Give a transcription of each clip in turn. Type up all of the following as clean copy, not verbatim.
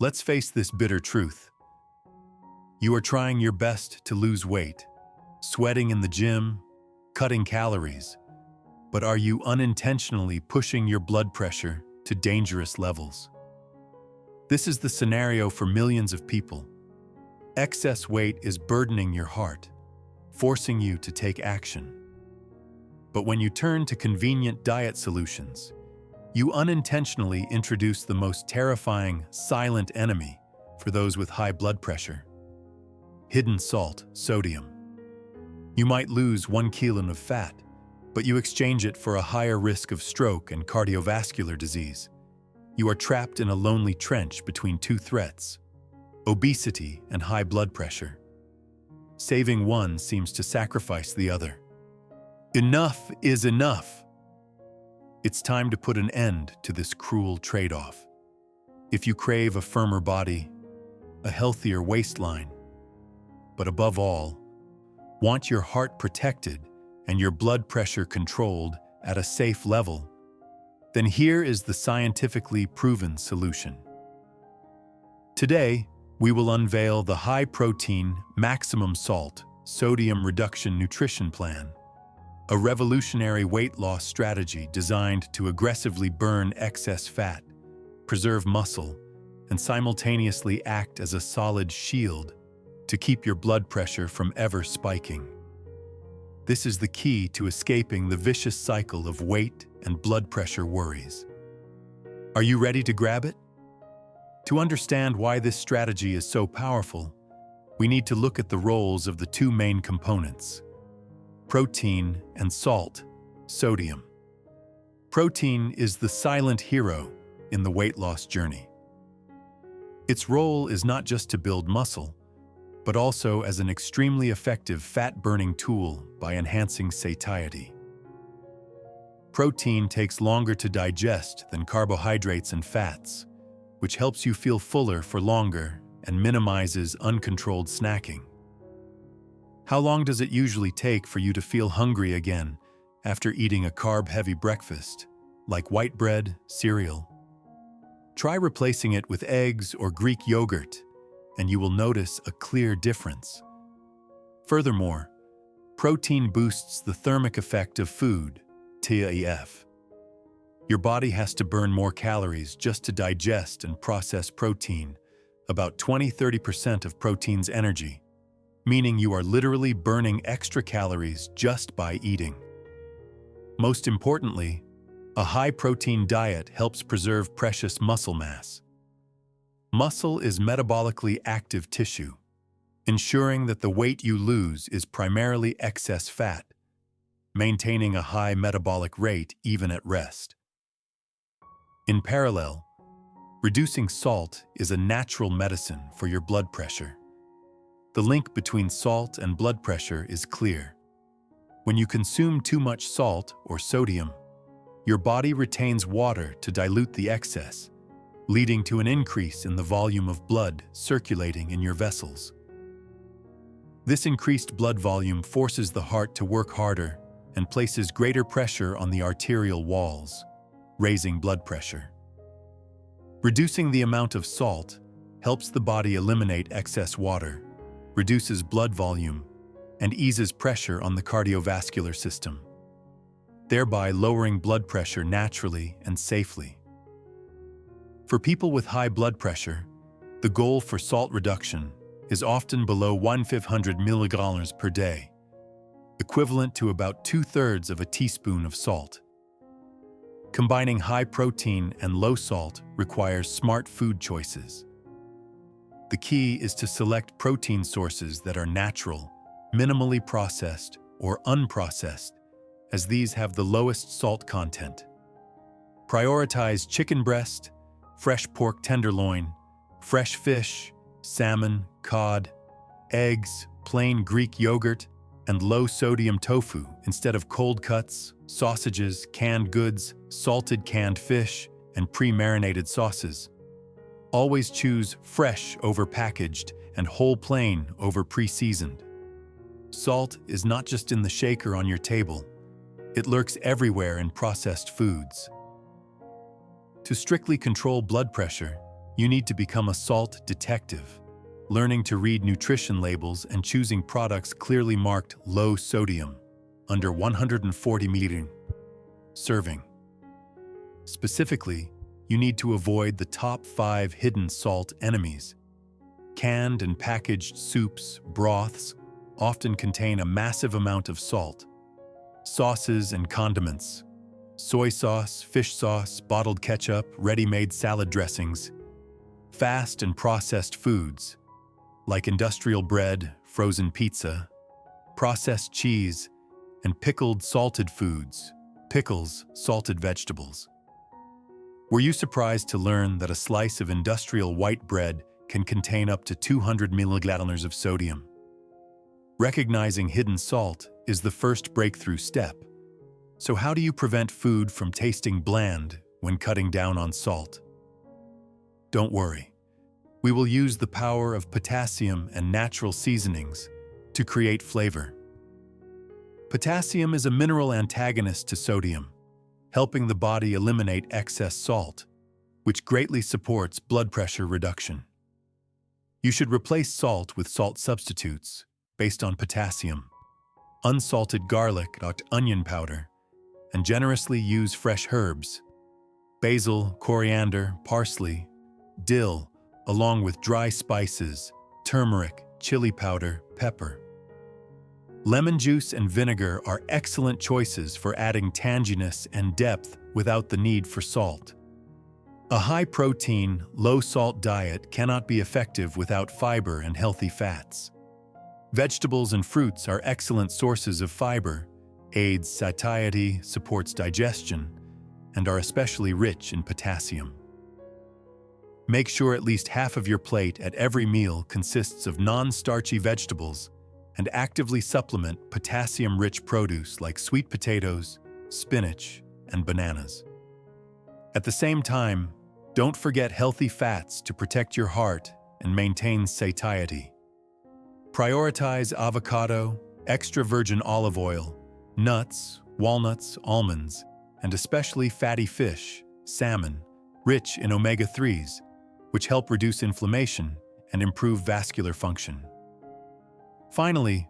Let's face this bitter truth. You are trying your best to lose weight, sweating in the gym, cutting calories, but are you unintentionally pushing your blood pressure to dangerous levels? This is the scenario for millions of people. Excess weight is burdening your heart, forcing you to take action. But when you turn to convenient diet solutions, you unintentionally introduce the most terrifying silent enemy for those with high blood pressure: hidden salt, sodium. You might lose 1 kilo of fat, but you exchange it for a higher risk of stroke and cardiovascular disease. You are trapped in a lonely trench between two threats: obesity and high blood pressure. Saving one seems to sacrifice the other. Enough is enough. It's time to put an end to this cruel trade-off. If you crave a firmer body, a healthier waistline, but above all, want your heart protected and your blood pressure controlled at a safe level, then here is the scientifically proven solution. Today, we will unveil the high-protein, maximum salt, sodium reduction nutrition plan, a revolutionary weight loss strategy designed to aggressively burn excess fat, preserve muscle, and simultaneously act as a solid shield to keep your blood pressure from ever spiking. This is the key to escaping the vicious cycle of weight and blood pressure worries. Are you ready to grab it? To understand why this strategy is so powerful, we need to look at the roles of the two main components: protein and salt, sodium. Protein is the silent hero in the weight loss journey. Its role is not just to build muscle, but also as an extremely effective fat-burning tool by enhancing satiety. Protein takes longer to digest than carbohydrates and fats, which helps you feel fuller for longer and minimizes uncontrolled snacking. How long does it usually take for you to feel hungry again after eating a carb-heavy breakfast, like white bread, cereal? Try replacing it with eggs or Greek yogurt, and you will notice a clear difference. Furthermore, protein boosts the thermic effect of food, TEF. Your body has to burn more calories just to digest and process protein, about 20–30% of protein's energy, meaning you are literally burning extra calories just by eating. Most importantly, a high-protein diet helps preserve precious muscle mass. Muscle is metabolically active tissue, ensuring that the weight you lose is primarily excess fat, maintaining a high metabolic rate even at rest. In parallel, reducing salt is a natural medicine for your blood pressure. The link between salt and blood pressure is clear. When you consume too much salt or sodium, your body retains water to dilute the excess, leading to an increase in the volume of blood circulating in your vessels. This increased blood volume forces the heart to work harder and places greater pressure on the arterial walls, raising blood pressure. Reducing the amount of salt helps the body eliminate excess water, reduces blood volume, and eases pressure on the cardiovascular system, thereby lowering blood pressure naturally and safely. For people with high blood pressure, the goal for salt reduction is often below 1,500 milligrams per day, equivalent to about 2/3 of a teaspoon of salt. Combining high protein and low salt requires smart food choices. The key is to select protein sources that are natural, minimally processed, or unprocessed, as these have the lowest salt content. Prioritize chicken breast, fresh pork tenderloin, fresh fish, salmon, cod, eggs, plain Greek yogurt, and low-sodium tofu instead of cold cuts, sausages, canned goods, salted canned fish, and pre-marinated sauces. Always choose fresh over packaged and whole plain over pre-seasoned. Salt is not just in the shaker on your table. It lurks everywhere in processed foods. To strictly control blood pressure, You need to become a salt detective, learning to read nutrition labels and choosing products clearly marked low sodium, under 140 milliliters serving. Specifically, you need to avoid the top 5 hidden salt enemies. Canned and packaged soups, broths, often contain a massive amount of salt. Sauces and condiments, soy sauce, fish sauce, bottled ketchup, ready-made salad dressings. Fast and processed foods, like industrial bread, frozen pizza, processed cheese, and pickled salted foods, pickles, salted vegetables. Were you surprised to learn that a slice of industrial white bread can contain up to 200 milligrams of sodium? Recognizing hidden salt is the first breakthrough step. So how do you prevent food from tasting bland when cutting down on salt? Don't worry. We will use the power of potassium and natural seasonings to create flavor. Potassium is a mineral antagonist to sodium, helping the body eliminate excess salt, which greatly supports blood pressure reduction. You should replace salt with salt substitutes based on potassium, unsalted garlic, onion powder, and generously use fresh herbs, basil, coriander, parsley, dill, along with dry spices, turmeric, chili powder, pepper. Lemon juice and vinegar are excellent choices for adding tanginess and depth without the need for salt. A high-protein, low-salt diet cannot be effective without fiber and healthy fats. Vegetables and fruits are excellent sources of fiber, aids satiety, supports digestion, and are especially rich in potassium. Make sure at least half of your plate at every meal consists of non-starchy vegetables and actively supplement potassium-rich produce like sweet potatoes, spinach, and bananas. At the same time, don't forget healthy fats to protect your heart and maintain satiety. Prioritize avocado, extra virgin olive oil, nuts, walnuts, almonds, and especially fatty fish, salmon, rich in omega-3s, which help reduce inflammation and improve vascular function. Finally,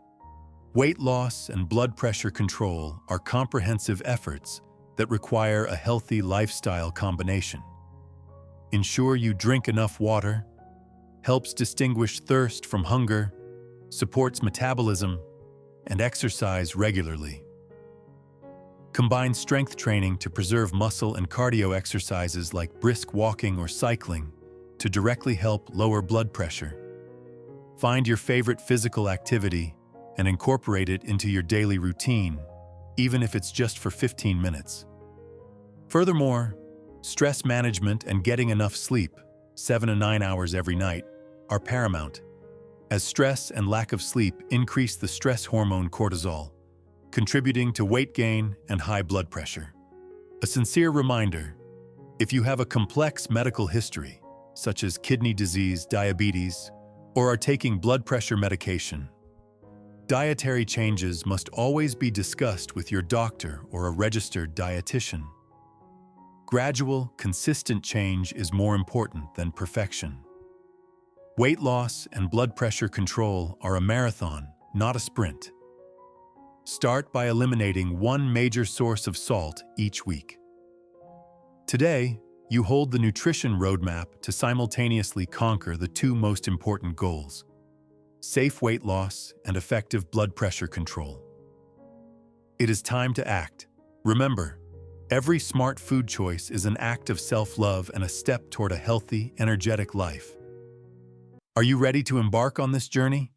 weight loss and blood pressure control are comprehensive efforts that require a healthy lifestyle combination. Ensure you drink enough water, helps distinguish thirst from hunger, supports metabolism, and exercise regularly. Combine strength training to preserve muscle and cardio exercises like brisk walking or cycling to directly help lower blood pressure. Find your favorite physical activity and incorporate it into your daily routine, even if it's just for 15 minutes. Furthermore, stress management and getting enough sleep, 7 to 9 hours every night, are paramount, as stress and lack of sleep increase the stress hormone cortisol, contributing to weight gain and high blood pressure. A sincere reminder, if you have a complex medical history, such as kidney disease, diabetes, or are taking blood pressure medication, dietary changes must always be discussed with your doctor or a registered dietitian. Gradual, consistent change is more important than perfection. Weight loss and blood pressure control are a marathon, not a sprint. Start by eliminating one major source of salt each week. Today, you hold the nutrition roadmap to simultaneously conquer the two most important goals: safe weight loss and effective blood pressure control. It is time to act. Remember, every smart food choice is an act of self-love and a step toward a healthy, energetic life. Are you ready to embark on this journey?